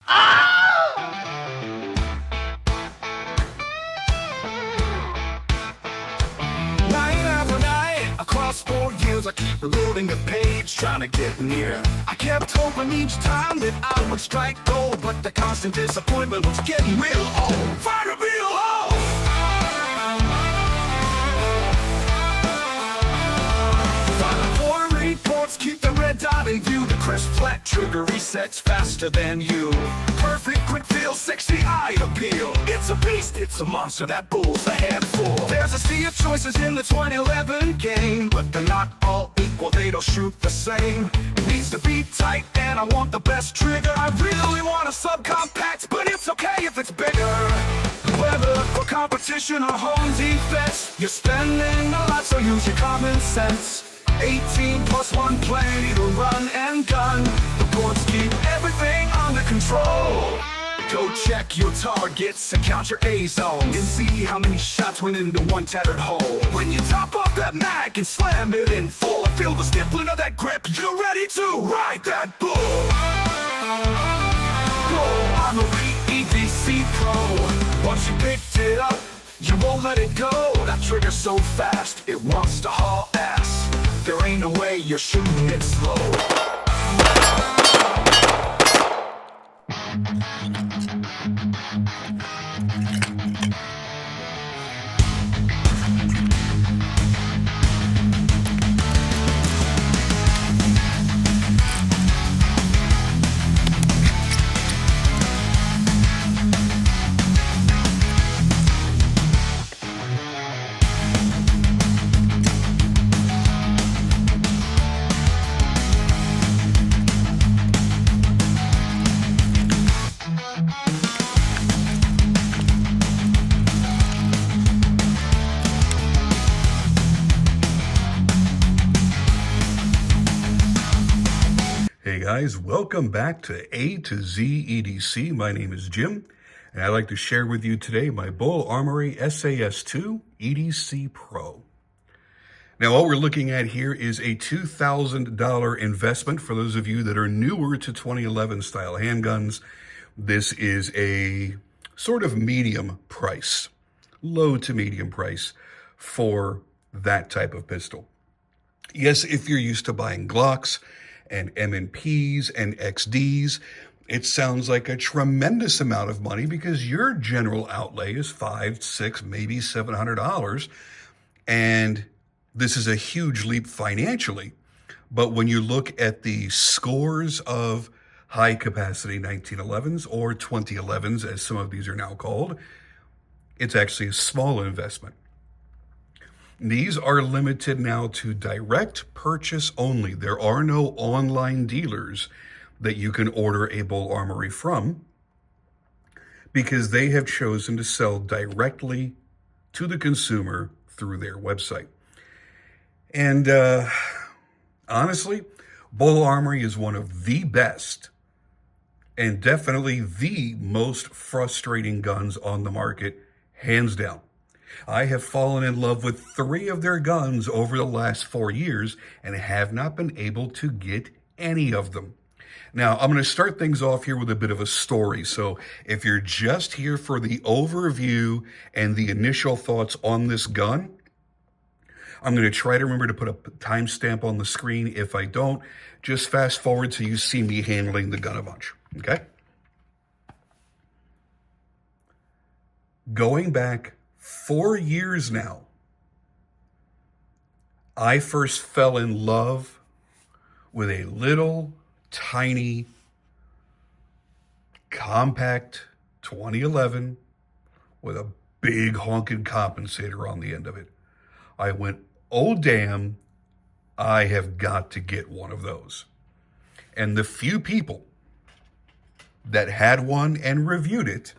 Night after night, across 4 years, I keep reloading the page, trying to get near. I kept hoping each time that I would strike gold, but the constant disappointment was getting real. Oh, fire reveal, oh! Final 4 reports keep the red dot in view. The crisp flat trigger resets faster than you. Perfect quick feel, 60 eye appeal. It's a beast, it's a monster, that BUL's a handful. There's a sea of choices in the 2011 game, but they're not all equal, they don't shoot the same. It needs to be tight and I want the best trigger. I really want a subcompact, but it's okay if it's bigger. Whether for competition or home defense, you're spending a lot, so use your common sense. 18 plus 1 play to run and gun. The boards keep everything under control. Go check your targets and count your A-zone, and see how many shots went into one tattered hole. When you top up that mag and slam it in full, and feel the stiffling of that grip, you're ready to ride that bull. BUL Armory EDC Pro. Once you picked it up, you won't let it go. That trigger's so fast, it wants to haul ass. There ain't no way you're shooting it slow. Hey guys, welcome back to A to Z EDC. My name is Jim, and I'd like to share with you today my BUL Armory SAS2 EDC Pro. Now, what we're looking at here is a $2,000 investment for those of you that are newer to 2011 style handguns. This is a sort of medium price, low to medium price for that type of pistol. Yes, if you're used to buying Glocks and M&Ps and XDs, it sounds like a tremendous amount of money because your general outlay is $500, $600, maybe $700. And this is a huge leap financially. But when you look at the scores of high capacity 1911s or 2011s, as some of these are now called, it's actually a small investment. These are limited now to direct purchase only. There are no online dealers that you can order a BUL Armory from because they have chosen to sell directly to the consumer through their website. And honestly, BUL Armory is one of the best and definitely the most frustrating guns on the market, hands down. I have fallen in love with 3 of their guns over the last 4 years and have not been able to get any of them. Now, I'm going to start things off here with a bit of a story. So if you're just here for the overview and the initial thoughts on this gun, I'm going to try to remember to put a timestamp on the screen. If I don't, just fast forward till you see me handling the gun a bunch, okay? Going back 4 years now, I first fell in love with a little, tiny, compact 2011 with a big honking compensator on the end of it. I went, oh damn, I have got to get one of those. And the few people that had one and reviewed it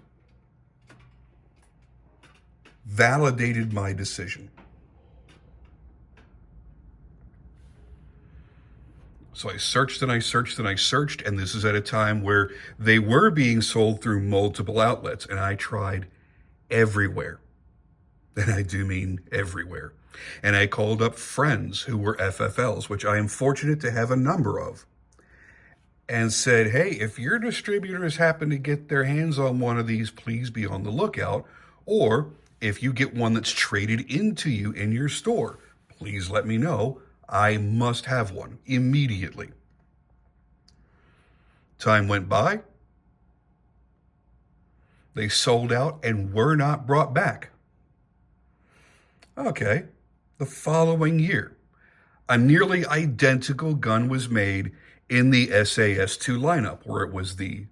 validated my decision. So I searched and I searched and I searched, and this is at a time where they were being sold through multiple outlets, and I tried everywhere. And I do mean everywhere. And I called up friends who were FFLs, which I am fortunate to have a number of. and said, hey, if your distributors happen to get their hands on one of these, please be on the lookout. Or if you get one that's traded into you in your store, please let me know. I must have one immediately. Time went by. They sold out and were not brought back. Okay, the following year, a nearly identical gun was made in the SAS2 lineup, where it was the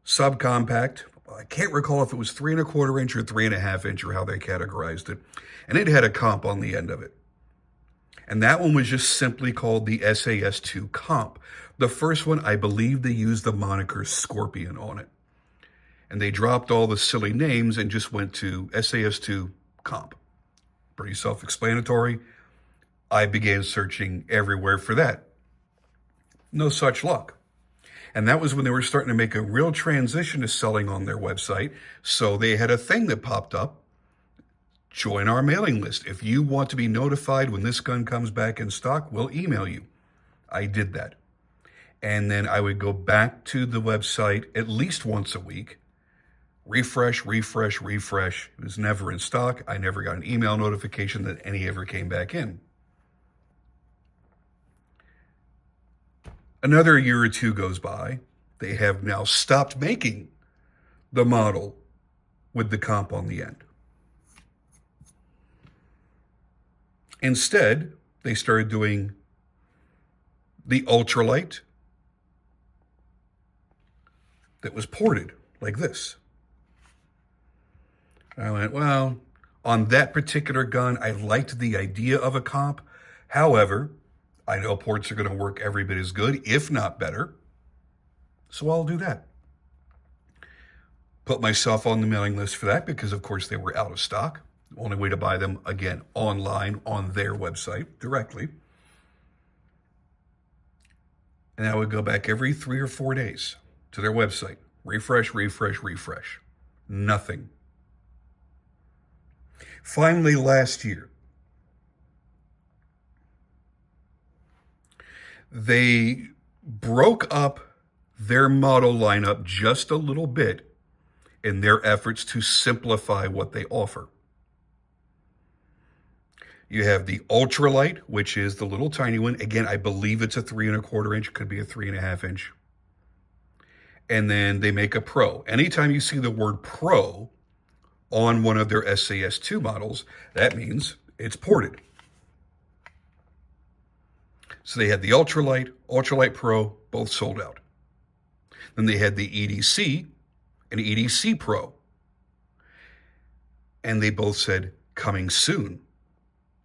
subcompact. I can't recall if it was 3¼ inch or 3½ inch or how they categorized it. And it had a comp on the end of it. And that one was just simply called the SAS2 comp. The first one, I believe they used the moniker Scorpion on it. And they dropped all the silly names and just went to SAS2 comp. Pretty self-explanatory. I began searching everywhere for that. No such luck. And that was when they were starting to make a real transition to selling on their website. So they had a thing that popped up. Join our mailing list. If you want to be notified when this gun comes back in stock, we'll email you. I did that. And then I would go back to the website at least once a week. Refresh. It was never in stock. I never got an email notification that any ever came back in. Another year or two goes by. They have now stopped making the model with the comp on the end. Instead, they started doing the ultralight that was ported like this. I went, well, on that particular gun, I liked the idea of a comp. However, I know ports are going to work every bit as good, if not better. So I'll do that. Put myself on the mailing list for that because, of course, they were out of stock. The only way to buy them, again, online on their website directly. And I would go back every 3 or 4 days to their website. Refresh. Nothing. Finally, last year, they broke up their model lineup just a little bit in their efforts to simplify what they offer. You have the ultralight, which is the little tiny one. Again, I believe it's a 3¼ inch, could be a 3½ inch. And then they make a Pro. Anytime you see the word Pro on one of their SAS2 models, that means it's ported. So they had the ultralight Pro, both sold out. Then they had the EDC and EDC Pro. And they both said, coming soon.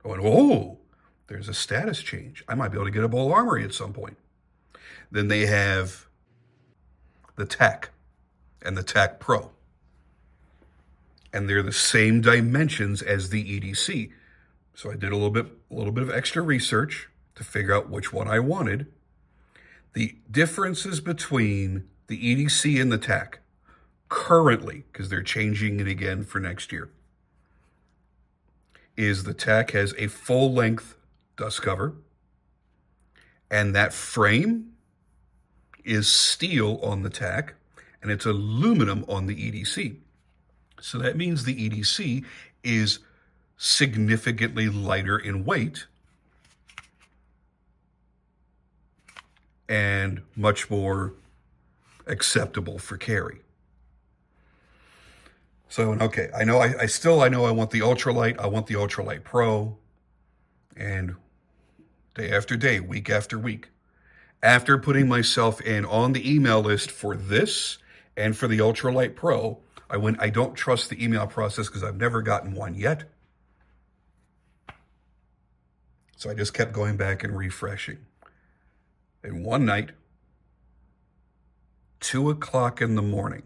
I went, oh, there's a status change. I might be able to get a BUL Armory at some point. Then they have the TAC and the TAC Pro. And they're the same dimensions as the EDC. So I did a little bit of extra research to figure out which one I wanted. The differences between the EDC and the TAC currently, because they're changing it again for next year, is the TAC has a full-length dust cover, and that frame is steel on the TAC, and it's aluminum on the EDC. So that means the EDC is significantly lighter in weight and much more acceptable for carry. So, okay, I know I want the ultralight. I want the ultralight Pro. And day after day, week after week, after putting myself in on the email list for this and for the ultralight Pro, I don't trust the email process because I've never gotten one yet. So I just kept going back and refreshing. And one night, 2 o'clock in the morning,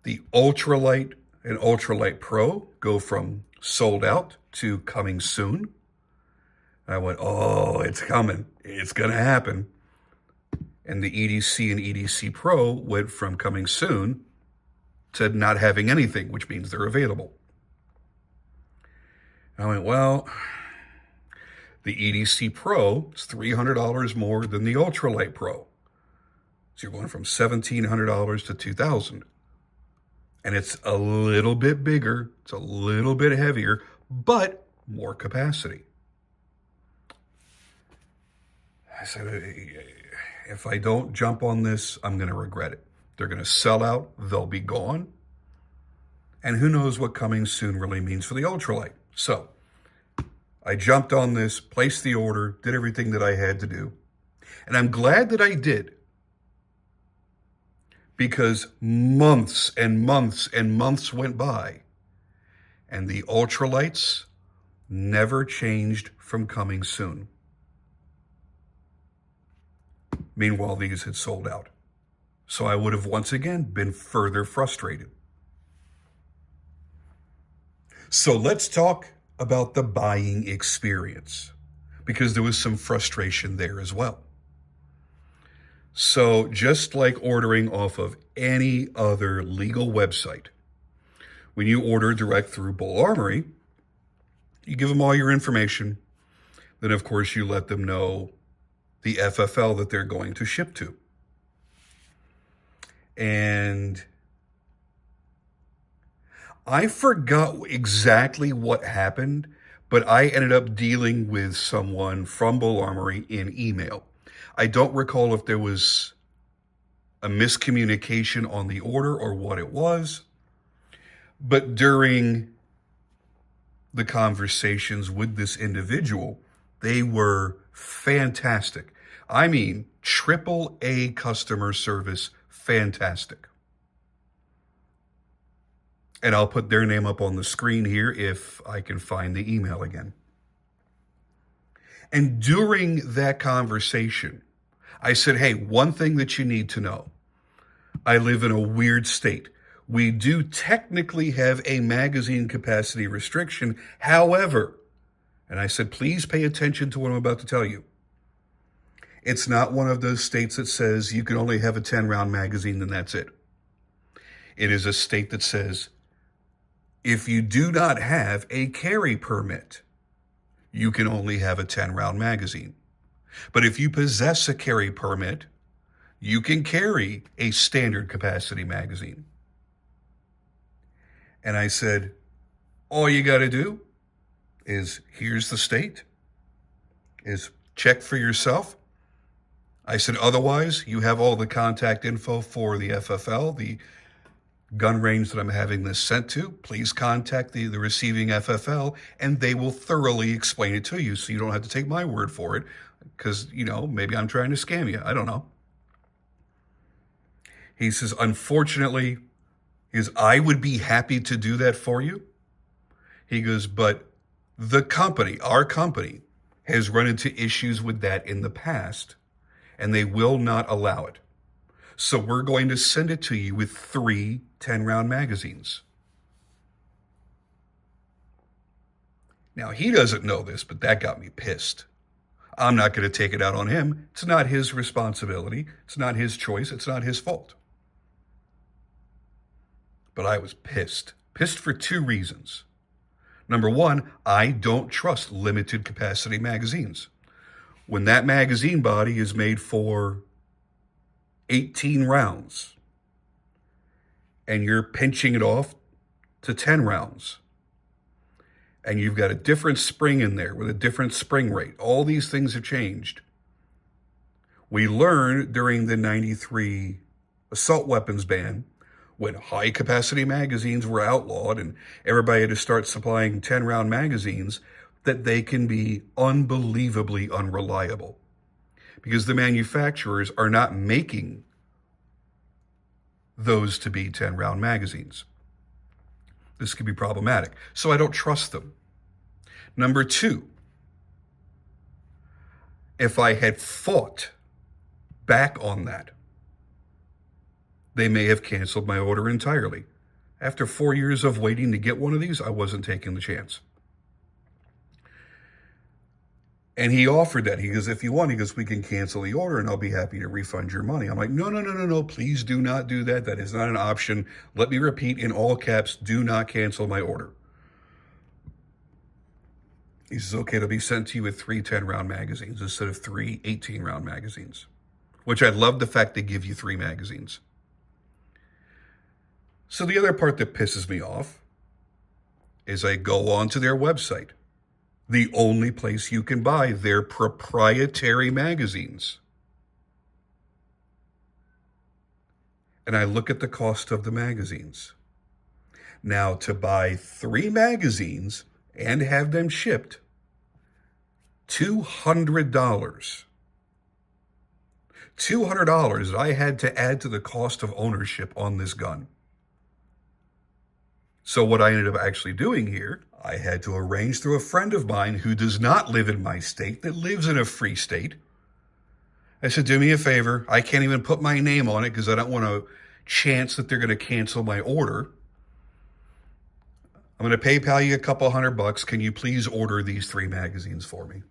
the ultralight and ultralight Pro go from sold out to coming soon. I went, oh, it's coming. It's going to happen. And the EDC and EDC Pro went from coming soon to not having anything, which means they're available. I went, well, The EDC Pro is $300 more than the Ultralight Pro. So you're going from $1,700 to $2,000. And it's a little bit bigger, it's a little bit heavier, but more capacity. I said, if I don't jump on this, I'm going to regret it. They're going to sell out, they'll be gone. And who knows what coming soon really means for the ultralight. So I jumped on this, placed the order, did everything that I had to do. And I'm glad that I did. Because months and months and months went by, and the ultralights never changed from coming soon. Meanwhile, these had sold out. So I would have once again been further frustrated. So let's talk about the buying experience, because there was some frustration there as well. So just like ordering off of any other legal website, when you order direct through BUL Armory, you give them all your information. Then, of course, you let them know the FFL that they're going to ship to. And I forgot exactly what happened, but I ended up dealing with someone from BUL Armory in email. I don't recall if there was a miscommunication on the order or what it was, but during the conversations with this individual, they were fantastic. I mean, AAA customer service, fantastic. And I'll put their name up on the screen here if I can find the email again. And during that conversation, I said, hey, one thing that you need to know. I live in a weird state. We do technically have a magazine capacity restriction. However, and I said, please pay attention to what I'm about to tell you. It's not one of those states that says you can only have a 10-round magazine and that's it. It is a state that says if you do not have a carry permit, you can only have a 10-round magazine. But if you possess a carry permit, you can carry a standard capacity magazine. And I said, all you got to do is, here's the state, is check for yourself. I said, otherwise, you have all the contact info for the FFL, the gun range that I'm having this sent to. Please contact the receiving FFL, and they will thoroughly explain it to you, so you don't have to take my word for it, because, maybe I'm trying to scam you. I don't know. He says, unfortunately, I would be happy to do that for you. He goes, but the company, our company, has run into issues with that in the past, and they will not allow it. So we're going to send it to you with 3 10-round magazines. Now, he doesn't know this, but that got me pissed. I'm not going to take it out on him. It's not his responsibility. It's not his choice. It's not his fault. But I was pissed. Pissed for 2 reasons. Number 1, I don't trust limited capacity magazines. When that magazine body is made for 18 rounds and you're pinching it off to 10 rounds and you've got a different spring in there with a different spring rate, all these things have changed. We learned during the 93 assault weapons ban, when high capacity magazines were outlawed and everybody had to start supplying 10-round magazines, that they can be unbelievably unreliable because the manufacturers are not making those to be 10-round magazines. This could be problematic. So I don't trust them. Number 2, if I had fought back on that, they may have canceled my order entirely. After 4 years of waiting to get one of these, I wasn't taking the chance. And he offered that. He goes, if you want, he goes, we can cancel the order and I'll be happy to refund your money. I'm like, no, please do not do that. That is not an option. Let me repeat in all caps, do not cancel my order. He says, okay, it'll be sent to you with 3 10-round magazines instead of 3 18-round magazines, which I love the fact they give you 3 magazines. So the other part that pisses me off is I go onto their website, the only place you can buy their proprietary magazines. And I look at the cost of the magazines. Now, to buy 3 magazines and have them shipped, $200. $200 that I had to add to the cost of ownership on this gun. So what I ended up actually doing here, I had to arrange through a friend of mine who does not live in my state, that lives in a free state. I said, do me a favor. I can't even put my name on it because I don't want to chance that they're going to cancel my order. I'm going to PayPal you a couple $100. Can you please order these 3 magazines for me?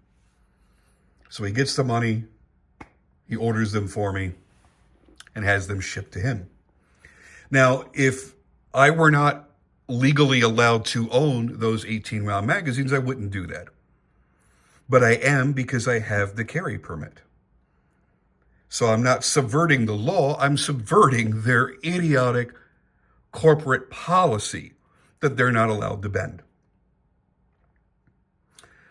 So he gets the money, he orders them for me, and has them shipped to him. Now, if I were not legally allowed to own those 18-round magazines, I wouldn't do that. But I am because I have the carry permit. So I'm not subverting the law, I'm subverting their idiotic corporate policy that they're not allowed to bend.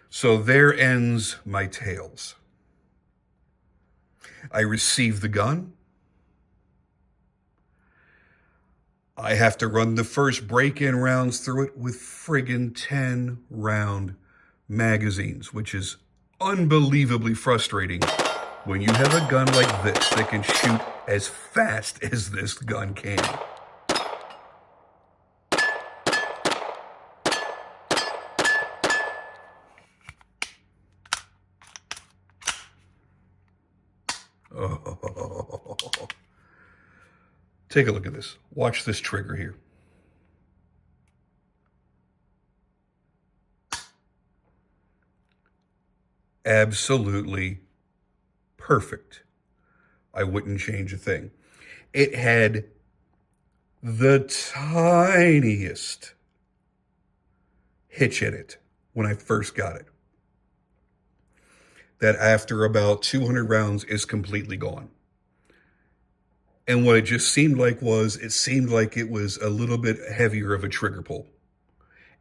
So there ends my tales. I receive the gun. I have to run the first break-in rounds through it with friggin' 10-round magazines, which is unbelievably frustrating when you have a gun like this that can shoot as fast as this gun can. Oh. Take a look at this. Watch this trigger here. Absolutely perfect. I wouldn't change a thing. It had the tiniest hitch in it when I first got it, that after about 200 rounds is completely gone. And what it just seemed like was, it seemed like it was a little bit heavier of a trigger pull.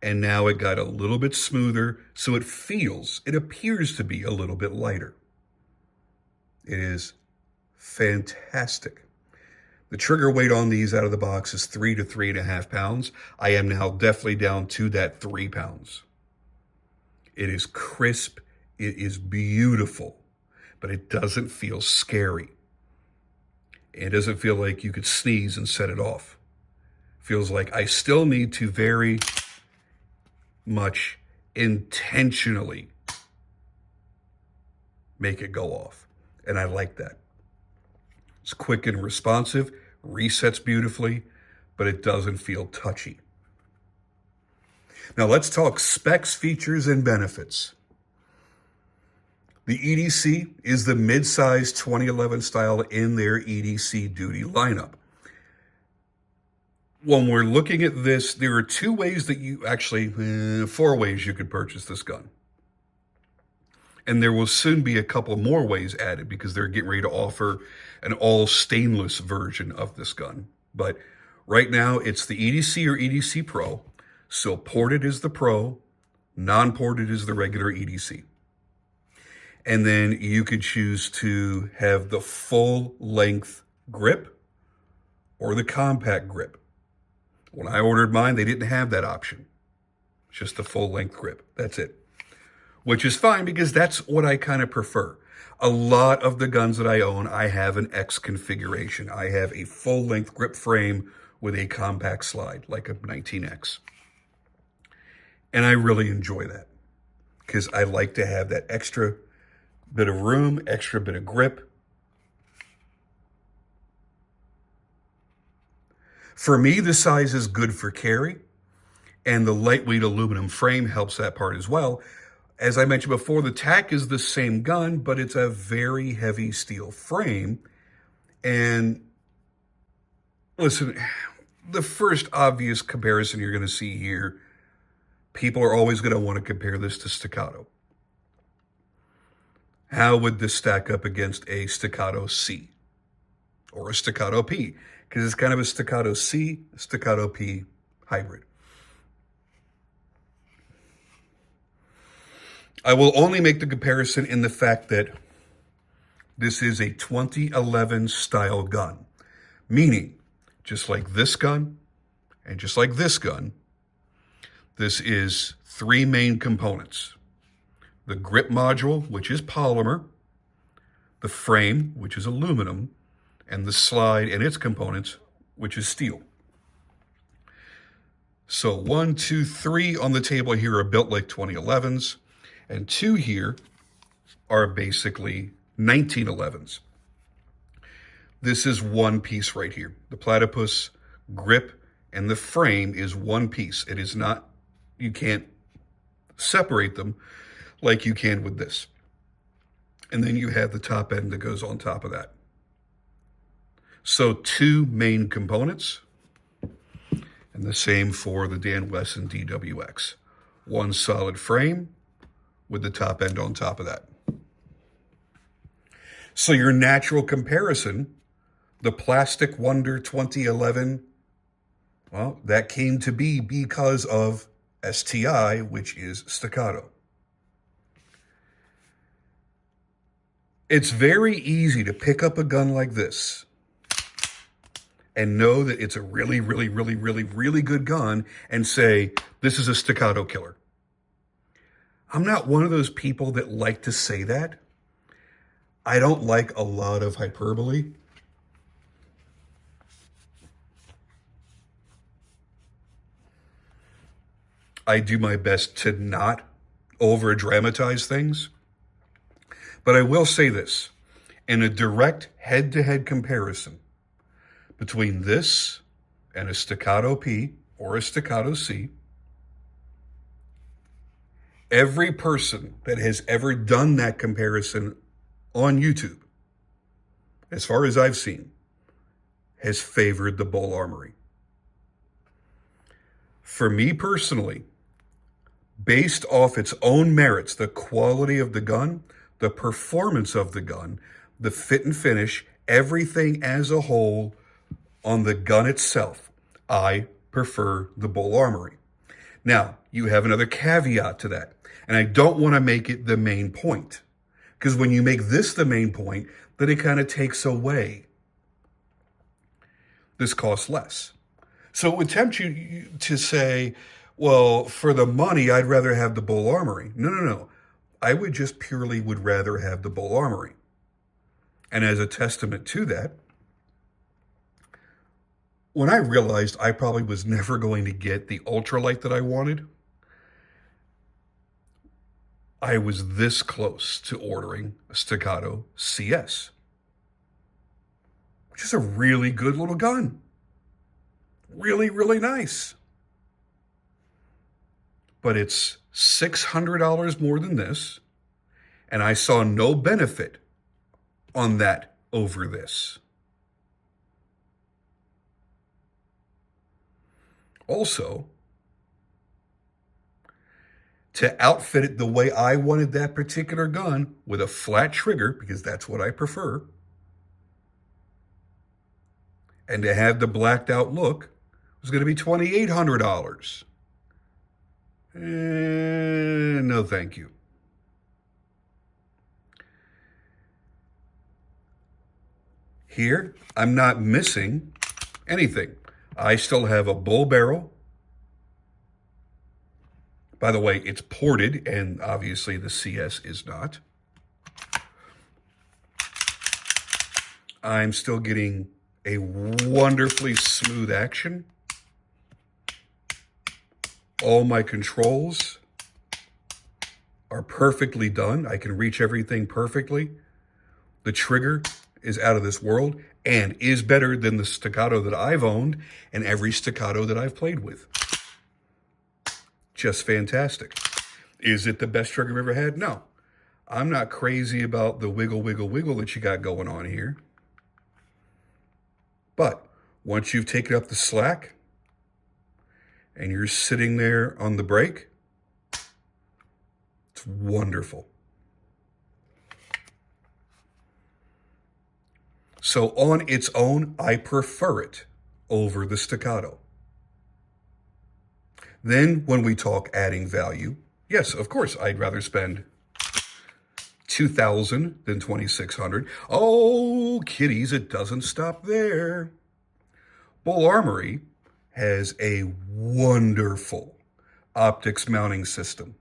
And now it got a little bit smoother, so it appears to be a little bit lighter. It is fantastic. The trigger weight on these out of the box is 3 to 3.5 pounds. I am now definitely down to that 3 pounds. It is crisp. It is beautiful, but it doesn't feel scary. It doesn't feel like you could sneeze and set it off. It feels like I still need to very much intentionally make it go off. And I like that. It's quick and responsive, resets beautifully, but it doesn't feel touchy. Now let's talk specs, features, and benefits. The EDC is the mid-size 2011 style in their EDC duty lineup. When we're looking at this, there are 2 ways that you actually, 4 ways you could purchase this gun. And there will soon be a couple more ways added because they're getting ready to offer an all stainless version of this gun. But right now it's the EDC or EDC Pro. So ported is the Pro, non-ported is the regular EDC. And then you could choose to have the full length grip or the compact grip. When I ordered mine, they didn't have that option. Just the full length grip. That's it. Which is fine because that's what I kind of prefer. A lot of the guns that I own, I have an X configuration. I have a full length grip frame with a compact slide, like a 19X. And I really enjoy that because I like to have that extra bit of room, extra bit of grip. For me, the size is good for carry, and the lightweight aluminum frame helps that part as well. As I mentioned before, the TAC is the same gun, but it's a very heavy steel frame. And listen, the first obvious comparison you're going to see here people are always going to want to compare this to Staccato. How would this stack up against a Staccato C or a Staccato P? Because it's kind of a Staccato C, Staccato P hybrid. I will only make the comparison in the fact that this is a 2011 style gun, meaning just like this gun and just like this gun, this is 3 main components. The grip module, which is polymer, the frame, which is aluminum, and the slide and its components, which is steel. So 1, 2, 3 on the table here are built like 2011s, and 2 here are basically 1911s. This is one piece right here. The platypus grip and the frame is one piece. It is not, you can't separate them like you can with this. And then you have the top end that goes on top of that. So 2 main components, and the same for the Dan Wesson DWX. One solid frame with the top end on top of that. So your natural comparison, the Plastic Wonder 2011, well, that came to be because of STI, which is Staccato. It's very easy to pick up a gun like this and know that it's a really, really, really, really, really good gun and say, this is a Staccato killer. I'm not one of those people that like to say that. I don't like a lot of hyperbole. I do my best to not over-dramatize things. But I will say this, in a direct head-to-head comparison between this and a Staccato P or a Staccato C, every person that has ever done that comparison on YouTube, as far as I've seen, has favored the BUL Armory. For me personally, based off its own merits, the quality of the gun, the performance of the gun, the fit and finish, everything as a whole on the gun itself, I prefer the BUL Armory. Now, you have another caveat to that, and I don't want to make it the main point, because when you make this the main point, then it kind of takes away. This costs less. So it would tempt you to say, well, for the money, I'd rather have the BUL Armory. No. I would just purely would rather have the BUL Armory. And as a testament to that, when I realized I probably was never going to get the ultralight that I wanted, I was this close to ordering a Staccato CS, which is a really good little gun. Really, really nice. But it's $600 more than this, and I saw no benefit on that over this. Also, to outfit it the way I wanted that particular gun with a flat trigger, because that's what I prefer, and to have the blacked out look was going to be $2,800. No, thank you. Here, I'm not missing anything. I still have a bull barrel. By the way, it's ported, and obviously the CS is not. I'm still getting a wonderfully smooth action. All my controls are perfectly done. I can reach everything perfectly. The trigger is out of this world and is better than the Staccato that I've owned and every Staccato that I've played with. Just fantastic. Is it the best trigger I've ever had? No. I'm not crazy about the wiggle, wiggle, wiggle that you got going on here. But once you've taken up the slack and you're sitting there on the break, It's wonderful. So on its own, I prefer it over the Staccato. Then when we talk adding value, yes, of course, I'd rather spend $2,000 than $2,600. Oh, kiddies, it doesn't stop there. BUL Armory has a wonderful optics mounting system.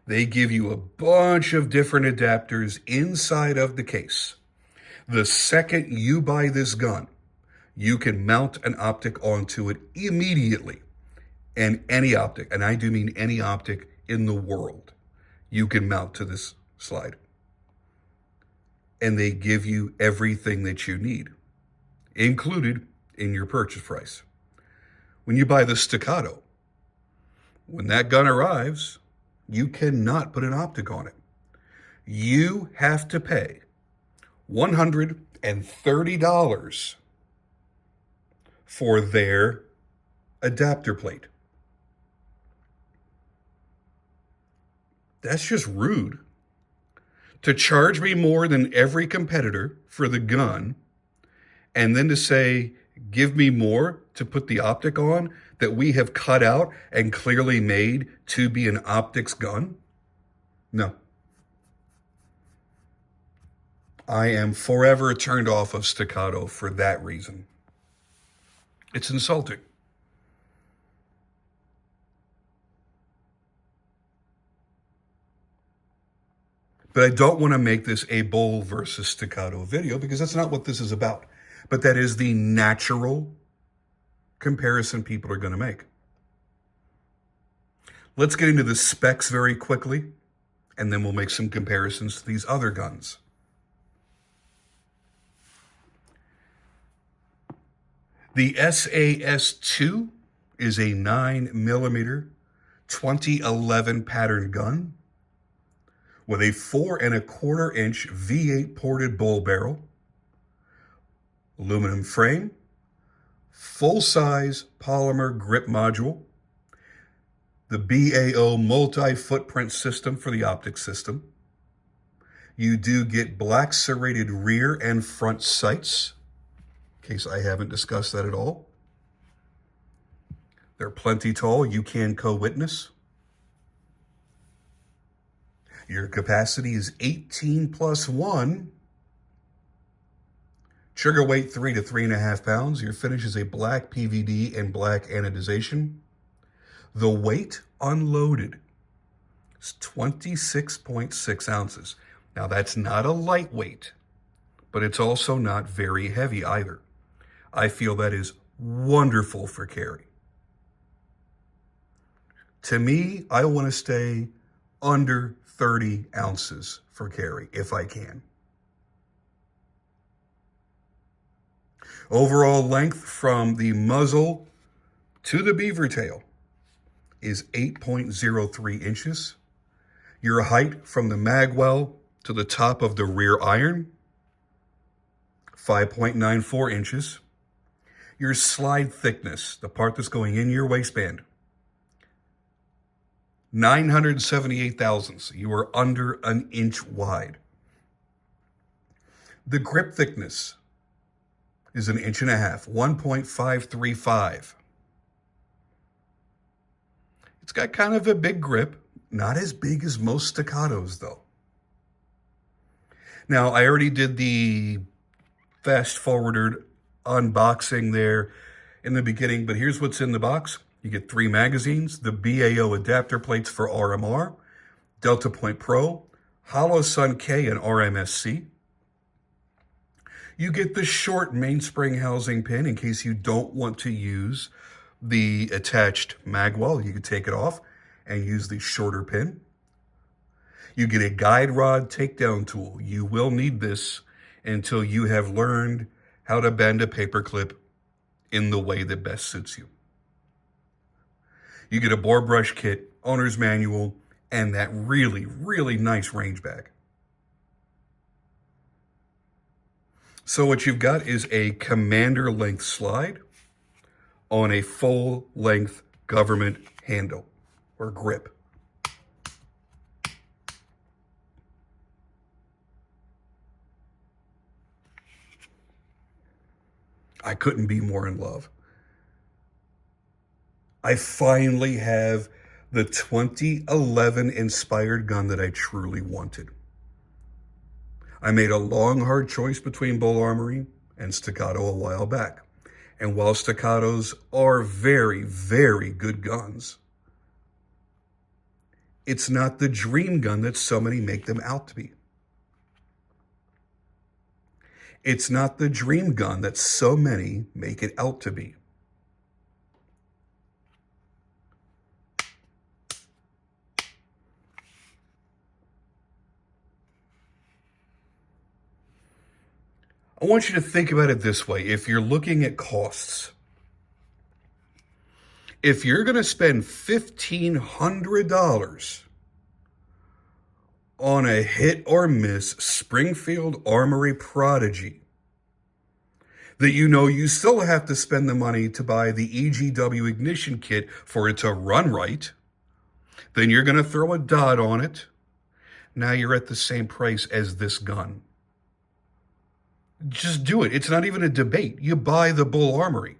They give you a bunch of different adapters inside of the case. The second you buy this gun, you can mount an optic onto it immediately. And any optic, and I do mean any optic in the world, you can mount to this slide. And they give you everything that you need, included in your purchase price. When you buy the Staccato, when that gun arrives, you cannot put an optic on it. You have to pay $130 for their adapter plate. That's just rude. To charge me more than every competitor for the gun, and then to say, give me more to put the optic on that we have cut out and clearly made to be an optics gun? No. I am forever turned off of Staccato for that reason. It's insulting. But I don't want to make this a BUL versus Staccato video because that's not what this is about. But that is the natural comparison people are going to make. Let's get into the specs very quickly, and then we'll make some comparisons to these other guns. The SAS2 is a 9mm 2011 pattern gun with a 4¼ V8 ported bull barrel, aluminum frame, full-size polymer grip module, the BAO multi-footprint system for the optics system. You do get black serrated rear and front sights, in case I haven't discussed that at all. They're plenty tall. You can co-witness. Your capacity is 18 plus 1. Trigger weight 3 to 3.5 pounds. Your finish is a black PVD and black anodization. The weight unloaded is 26.6 ounces. Now that's not a lightweight, but it's also not very heavy either. I feel that is wonderful for carry. To me, I want to stay under 30 ounces for carry if I can. Overall length from the muzzle to the beaver tail is 8.03 inches. Your height from the magwell to the top of the rear iron, 5.94 inches. Your slide thickness, the part that's going in your waistband, 978 thousandths. You are under an inch wide. The grip thickness is 1.5 inches, 1.535. It's got kind of a big grip, not as big as most Staccatos though. Now, I already did the fast-forwarded unboxing there in the beginning, but here's what's in the box. You get 3 magazines, the BAO adapter plates for RMR, Delta Point Pro, Hollow Sun K and RMSC. You get the short mainspring housing pin in case you don't want to use the attached magwell. You can take it off and use the shorter pin. You get a guide rod takedown tool. You will need this until you have learned how to bend a paperclip in the way that best suits you. You get a bore brush kit, owner's manual, and that really, really nice range bag. So what you've got is a commander length slide on a full length government handle or grip. I couldn't be more in love. I finally have the 2011 inspired gun that I truly wanted. I made a long, hard choice between BUL Armory and Staccato a while back. And while Staccatos are very, very good guns, it's not the dream gun that so many make them out to be. It's not the dream gun that so many make it out to be. I want you to think about it this way. If you're looking at costs, if you're going to spend $1,500 on a hit or miss Springfield Armory Prodigy, that you know you still have to spend the money to buy the EGW ignition kit for it to run right, then you're going to throw a dot on it. Now you're at the same price as this gun. Just do it. It's not even a debate. You buy the BUL Armory.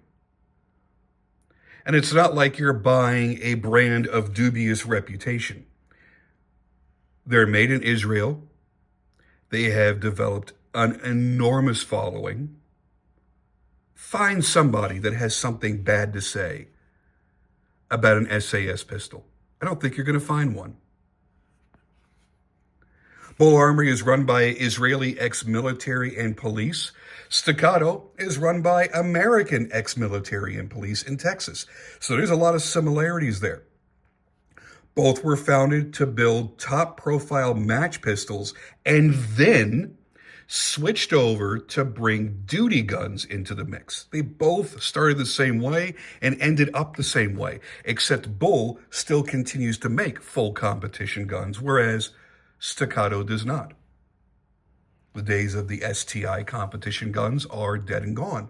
And it's not like you're buying a brand of dubious reputation. They're made in Israel. They have developed an enormous following. Find somebody that has something bad to say about an SAS pistol. I don't think you're going to find one. BUL Armory is run by Israeli ex-military and police. Staccato is run by American ex-military and police in Texas. So there's a lot of similarities there. Both were founded to build top-profile match pistols and then switched over to bring duty guns into the mix. They both started the same way and ended up the same way, except BUL still continues to make full competition guns, whereas Staccato does not. The days of the STI competition guns are dead and gone.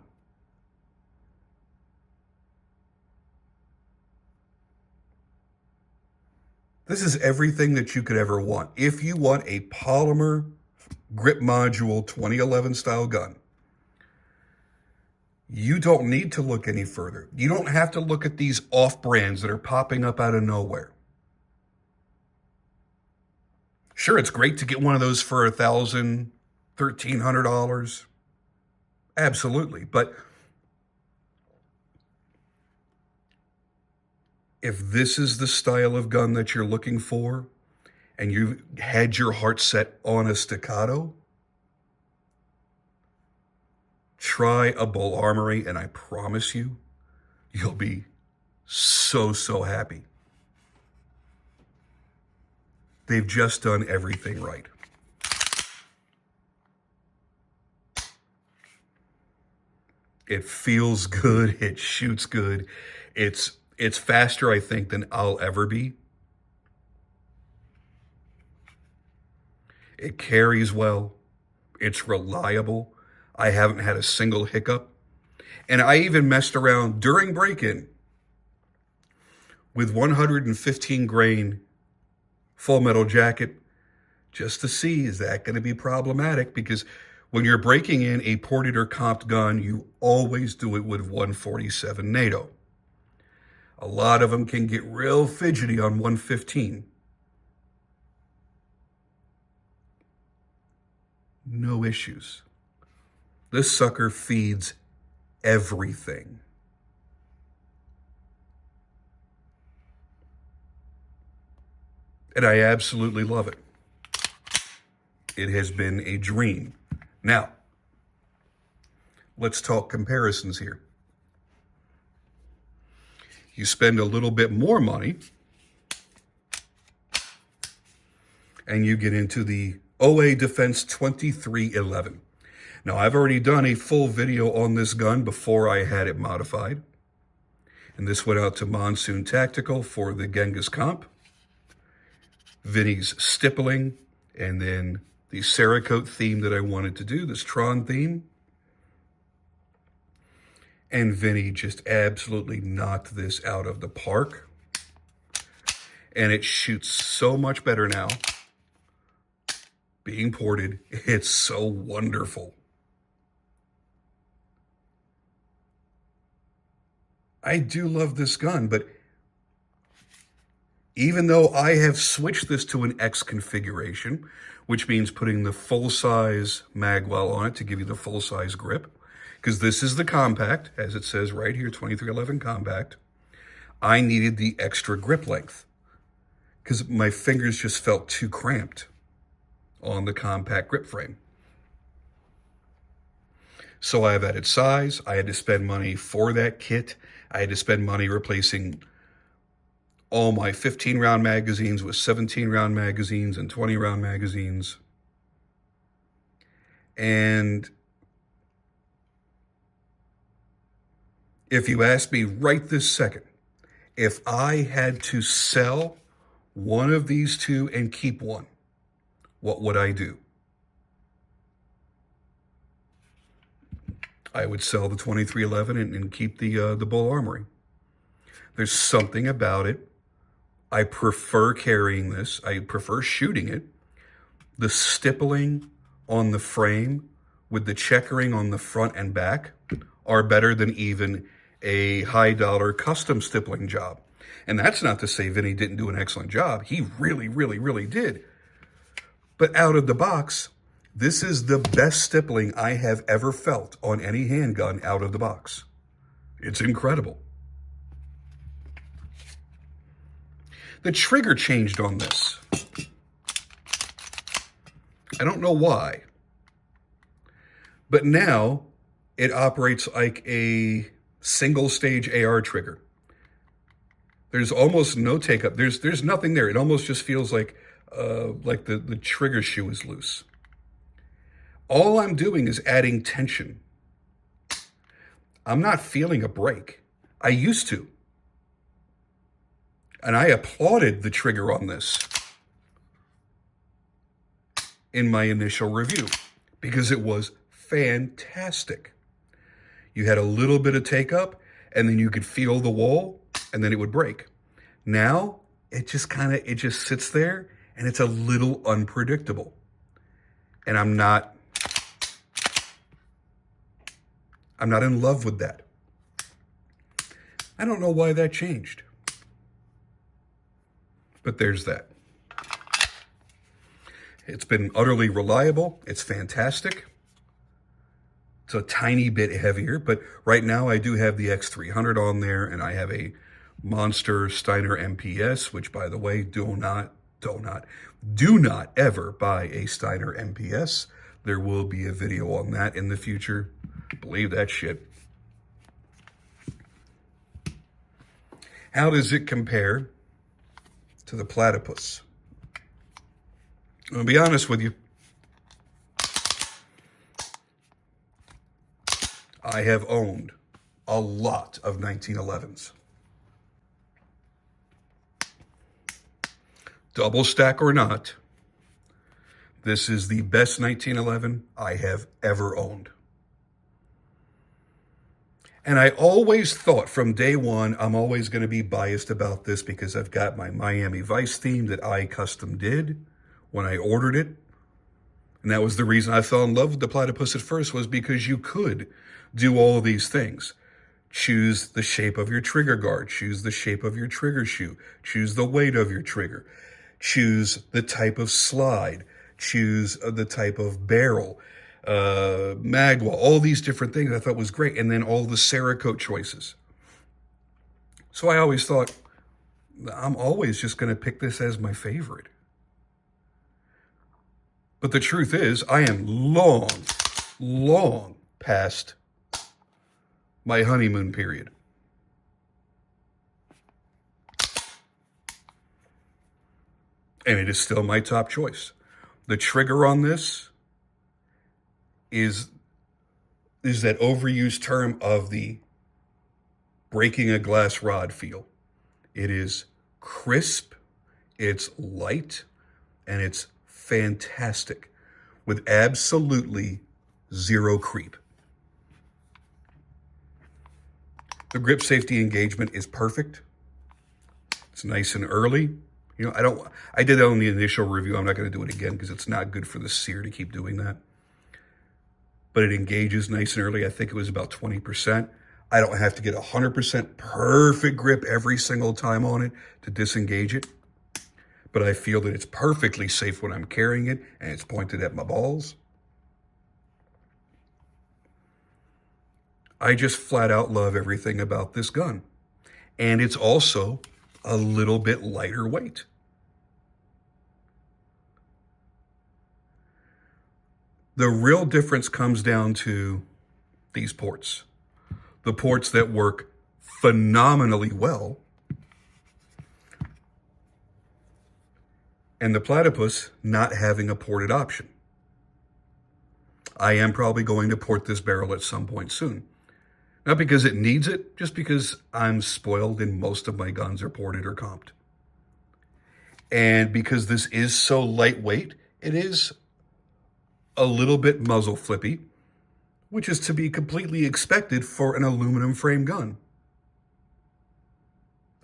This is everything that you could ever want. If you want a polymer grip module 2011 style gun, you don't need to look any further. You don't have to look at these off-brands that are popping up out of nowhere. Sure, it's great to get one of those for $1,000, $1,300. Absolutely. But if this is the style of gun that you're looking for and you've had your heart set on a Staccato, try a BUL Armory and I promise you, you'll be so, so happy. They've just done everything right. It feels good. It shoots good. It's faster, I think, than I'll ever be. It carries well. It's reliable. I haven't had a single hiccup. And I even messed around during break-in with 115 grain full metal jacket just to see, is that going to be problematic? Because when you're breaking in a ported or comped gun, you always do it with 147 NATO. A lot of them can get real fidgety on 115. No issues. This sucker feeds everything. And I absolutely love it. It has been a dream. Now, let's talk comparisons here. You spend a little bit more money and you get into the OA Defense 2311. Now, I've already done a full video on this gun before I had it modified. And this went out to Monsoon Tactical for the Genghis Comp, Vinny's stippling, and then the Cerakote theme that I wanted to do, this Tron theme. And Vinny just absolutely knocked this out of the park. And it shoots so much better now. Being ported, it's so wonderful. I do love this gun, but even though I have switched this to an X configuration, which means putting the full-size magwell on it to give you the full-size grip, because this is the compact, as it says right here, 2311 compact, I needed the extra grip length because my fingers just felt too cramped on the compact grip frame. So I've added size. I had to spend money for that kit. I had to spend money replacing all my 15-round magazines with 17-round magazines and 20-round magazines. And if you ask me right this second, if I had to sell one of these two and keep one, what would I do? I would sell the 2311 and keep the BUL Armory. There's something about it. I prefer carrying this. I prefer shooting it. The stippling on the frame with the checkering on the front and back are better than even a high-dollar custom stippling job. And that's not to say Vinny didn't do an excellent job. He really, really, really did. But out of the box, this is the best stippling I have ever felt on any handgun out of the box. It's incredible. The trigger changed on this. I don't know why. But now it operates like a single stage AR trigger. There's almost no take up. There's nothing there. It almost just feels like the trigger shoe is loose. All I'm doing is adding tension. I'm not feeling a break. I used to. And I applauded the trigger on this in my initial review because it was fantastic. You had a little bit of take up and then you could feel the wall and then it would break. Now it just sits there and it's a little unpredictable. And I'm not in love with that. I don't know why that changed. But there's that. It's been utterly reliable. It's fantastic. It's a tiny bit heavier, but right now I do have the X300 on there, and I have a Monster Steiner MPS, which, by the way, do not ever buy a Steiner MPS. There will be a video on that in the future. Believe that shit. How does it compare to the Platypus? I'm going to be honest with you. I have owned a lot of 1911s. Double stack or not, this is the best 1911 I have ever owned. And I always thought from day one, I'm always going to be biased about this because I've got my Miami Vice theme that I custom did when I ordered it. And that was the reason I fell in love with the Platypus at first, was because you could do all these things. Choose the shape of your trigger guard, choose the shape of your trigger shoe, choose the weight of your trigger, choose the type of slide, choose the type of barrel, magwell, all these different things I thought was great. And then all the Cerakote choices. So I always thought, I'm always just going to pick this as my favorite. But the truth is, I am long past my honeymoon period. And it is still my top choice. The trigger on this is that overused term of the breaking a glass rod feel. It is crisp, it's light, and it's fantastic with absolutely zero creep. The grip safety engagement is perfect. It's nice and early. You know, I did that on the initial review. I'm not going to do it again because it's not good for the sear to keep doing that. But it engages nice and early. I think it was about 20%. I don't have to get 100% perfect grip every single time on it to disengage it. But I feel that it's perfectly safe when I'm carrying it and it's pointed at my balls. I just flat out love everything about this gun. And it's also a little bit lighter weight. The real difference comes down to these ports. The ports that work phenomenally well, and the Platypus not having a ported option. I am probably going to port this barrel at some point soon. Not because it needs it, just because I'm spoiled and most of my guns are ported or comped. And because this is so lightweight, it is a little bit muzzle flippy, which is to be completely expected for an aluminum frame gun.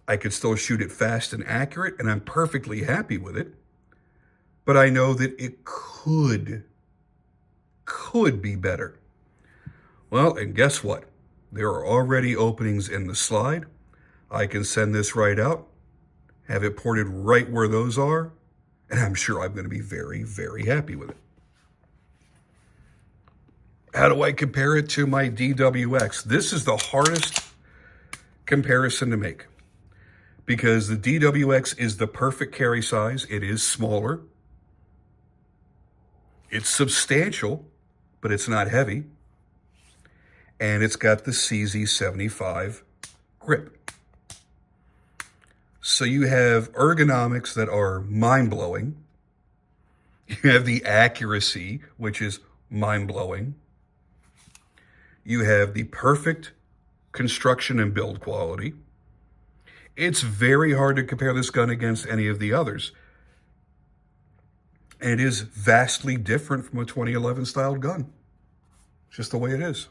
I could still shoot it fast and accurate, and I'm perfectly happy with it. But I know that it could be better. Well, and guess what? There are already openings in the slide. I can send this right out, have it ported right where those are, and I'm sure I'm going to be very, very happy with it. How do I compare it to my DWX? This is the hardest comparison to make because the DWX is the perfect carry size. It is smaller. It's substantial, but it's not heavy. And it's got the CZ75 grip. So you have ergonomics that are mind-blowing. You have the accuracy, which is mind-blowing. You have the perfect construction and build quality. It's very hard to compare this gun against any of the others. And it is vastly different from a 2011 styled gun. Just the way it is.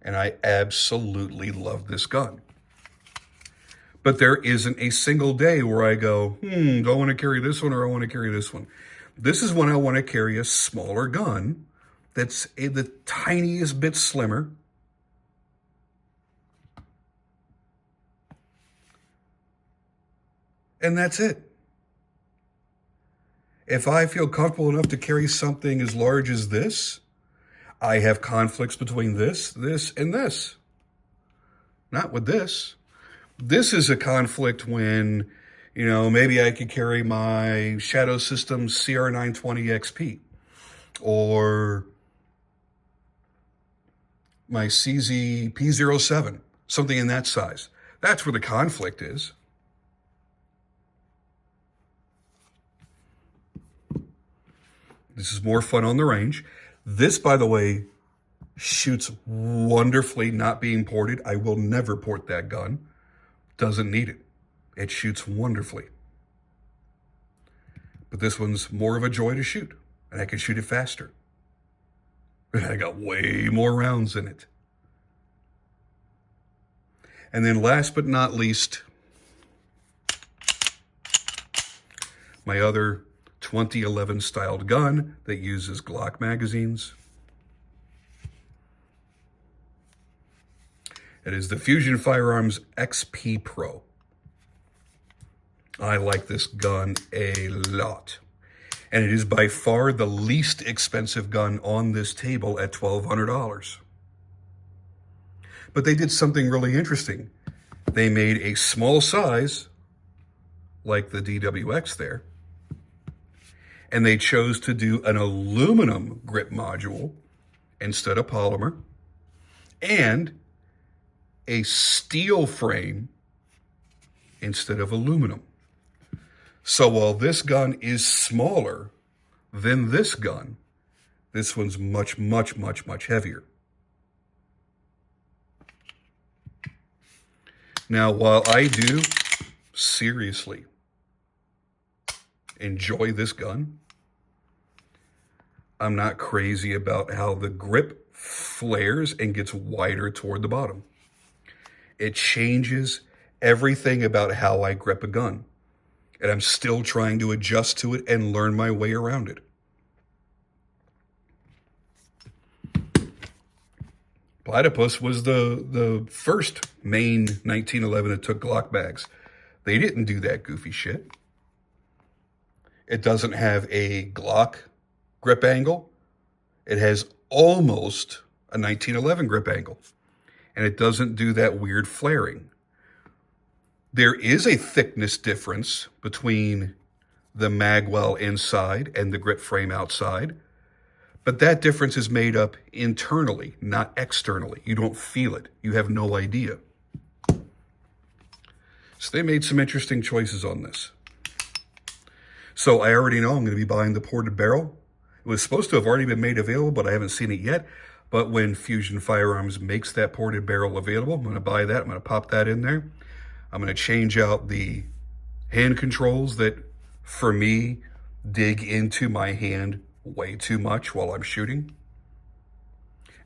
And I absolutely love this gun. But there isn't a single day where I go, do I want to carry this one or I want to carry this one? This is when I want to carry a smaller gun that's the tiniest bit slimmer. And that's it. If I feel comfortable enough to carry something as large as this, I have conflicts between this, and this. Not with this. This is a conflict when, maybe I could carry my Shadow Systems CR920 XP or my CZ P07, something in that size. That's where the conflict is. This is more fun on the range. This, by the way, shoots wonderfully not being ported. I will never port that gun. Doesn't need it. It shoots wonderfully. But this one's more of a joy to shoot, and I can shoot it faster. And I got way more rounds in it. And then last but not least, my other 2011 styled gun that uses Glock magazines. It is the Fusion Firearms XP Pro. I like this gun a lot. And it is by far the least expensive gun on this table at $1,200. But they did something really interesting. They made a small size, like the DWX there, and they chose to do an aluminum grip module instead of polymer, and a steel frame instead of aluminum. So while this gun is smaller than this gun, this one's much, much, much, much heavier. Now, while I do seriously enjoy this gun, I'm not crazy about how the grip flares and gets wider toward the bottom. It changes everything about how I grip a gun. And I'm still trying to adjust to it and learn my way around it. Platypus was the first main 1911 that took Glock bags. They didn't do that goofy shit. It doesn't have a Glock grip angle. It has almost a 1911 grip angle. And it doesn't do that weird flaring. There is a thickness difference between the magwell inside and the grip frame outside. But that difference is made up internally, not externally. You don't feel it. You have no idea. So they made some interesting choices on this. So I already know I'm going to be buying the ported barrel. It was supposed to have already been made available, but I haven't seen it yet. But when Fusion Firearms makes that ported barrel available, I'm going to buy that. I'm going to pop that in there. I'm going to change out the hand controls that, for me, dig into my hand way too much while I'm shooting,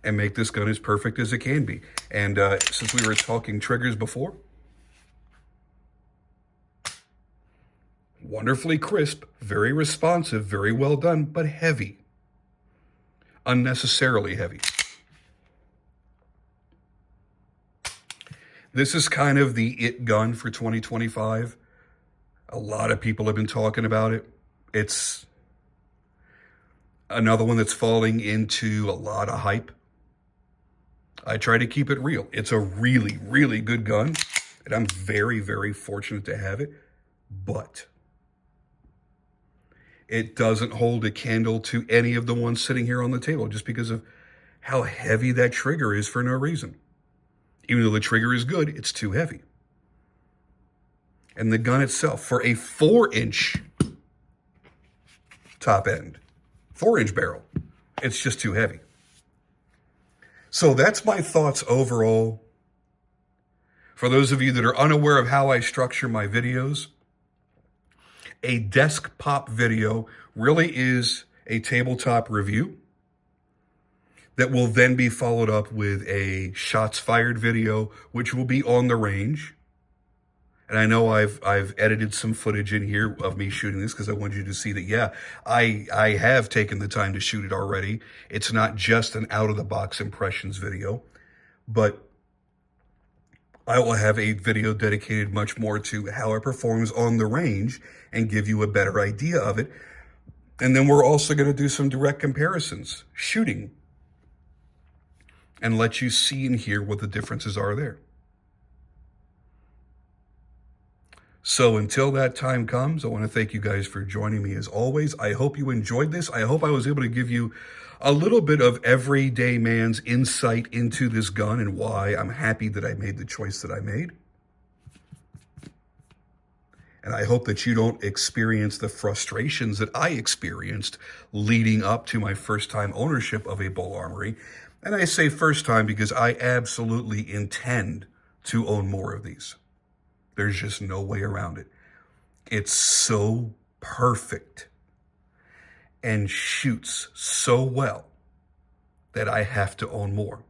and make this gun as perfect as it can be. And since we were talking triggers before, wonderfully crisp, very responsive, very well done, but heavy. Unnecessarily heavy. This is kind of the it gun for 2025. A lot of people have been talking about it. It's another one that's falling into a lot of hype. I try to keep it real. It's a really, really good gun, and I'm very, very fortunate to have it, but it doesn't hold a candle to any of the ones sitting here on the table just because of how heavy that trigger is for no reason. Even though the trigger is good, it's too heavy. And the gun itself, for a 4-inch top end, 4-inch barrel, it's just too heavy. So that's my thoughts overall. For those of you that are unaware of how I structure my videos, a desk pop video really is a tabletop review that will then be followed up with a shots fired video, which will be on the range. And I know I've edited some footage in here of me shooting this because I want you to see that, yeah, I have taken the time to shoot it already. It's not just an out-of-the-box impressions video, but I will have a video dedicated much more to how it performs on the range and give you a better idea of it. And then we're also going to do some direct comparisons, shooting, and let you see and hear what the differences are there. So until that time comes, I want to thank you guys for joining me as always. I hope you enjoyed this. I hope I was able to give you a little bit of everyday man's insight into this gun and why I'm happy that I made the choice that I made. And I hope that you don't experience the frustrations that I experienced leading up to my first time ownership of a BUL Armory. And I say first time because I absolutely intend to own more of these. There's just no way around it. It's so perfect and shoots so well that I have to own more.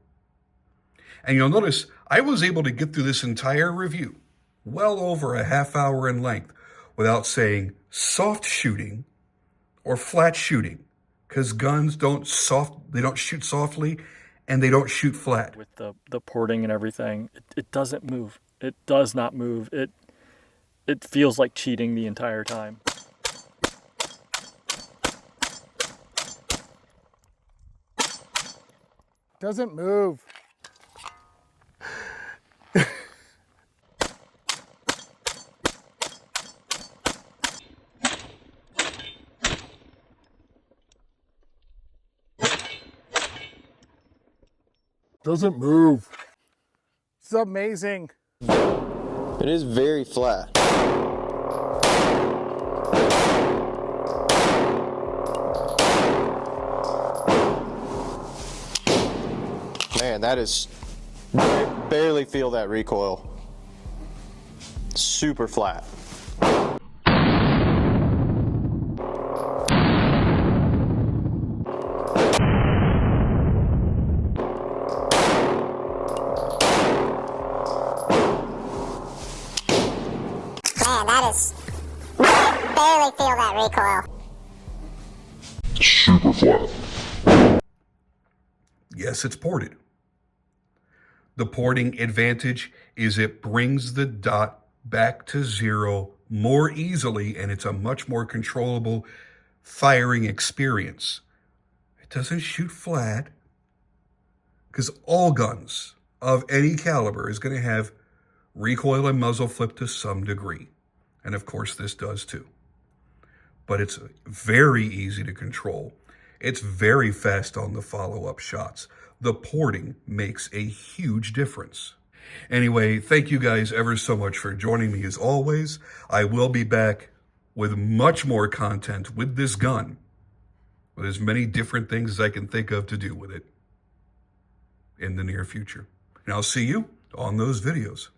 And you'll notice I was able to get through this entire review, well over a half hour in length, without saying soft shooting or flat shooting, because guns don't shoot softly and they don't shoot flat. With the porting and everything, it doesn't move. It does not move. It feels like cheating the entire time. Doesn't move. Doesn't move. It's amazing. It is very flat. Man, that is, barely feel that recoil. Super flat. Barely feel that recoil. Super flat. Yes, it's ported. The porting advantage is it brings the dot back to zero more easily, and it's a much more controllable firing experience. It doesn't shoot flat, because all guns of any caliber is going to have recoil and muzzle flip to some degree. And of course this does too. But it's very easy to control. It's very fast on the follow-up shots. The porting makes a huge difference. Anyway, thank you guys ever so much for joining me as always. I will be back with much more content with this gun, with as many different things as I can think of to do with it in the near future. And I'll see you on those videos.